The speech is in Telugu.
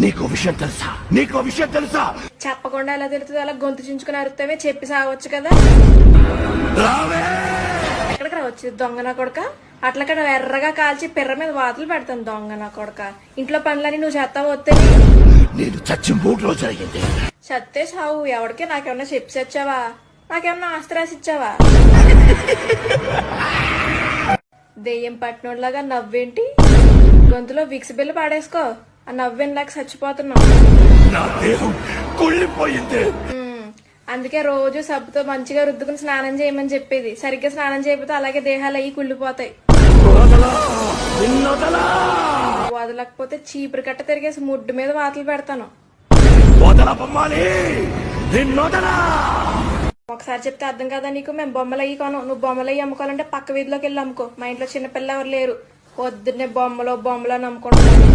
నీకు విషయం తెలుసా? నీకు విషయం తెలుసా? చెప్పకుండా ఎలా తెలుస్తుంది? అలా గొంతు చించుకుని అరుస్తావే, చెప్పి సాగవచ్చు కదా. రావే! ఎక్కడికి రావచ్చు దొంగ నా కొడక? అట్లక్కడ ఎర్రగా కాల్చి పిర్ర మీద వాతలు పెడతాను దొంగ నా కొడక. ఇంట్లో పనులని నువ్వు చేస్తావు వస్తే నేను చచ్చి 3 రోజులు అయ్యింది. చత్తే సావు. ఎవడికి నాకేమన్నా చెప్పి వచ్చావా? నాకేమన్నా ఆస్తి రాసి ఇచ్చావా? దెయ్యం పట్టినోడ్లాగా నవ్వేంటి? గొంతులో విక్స్ బిల్లు పాడేసుకో. ఆ నవ్వేలాగా చచ్చిపోతున్నావు. నా దేహం కుళ్ళిపోయింది. అందుకే రోజు సబ్బుతో మంచిగా రుద్దుకుని స్నానం చేయమని చెప్పేది. సరిగ్గా స్నానం చేయకపోతే అలాగే దేహాలు అయ్యి కుళ్ళిపోతాయి. వదలకపోతే చీపురు కట్ట తిరిగేసి ముడ్డు మీద వాతలు పెడతాను. ఒకసారి చెప్తే అర్థం కదా నీకు? మేము బొమ్మలు అయ్యి కొను. నువ్వు బొమ్మలు అయ్యి అమ్ముకోవాలంటే పక్క వీధిలోకి వెళ్ళి అమ్ముకో. మా ఇంట్లో చిన్నపిల్ల ఎవరు లేరు. పొద్దున్నే బొమ్మలో అని అమ్ముకుంటాను.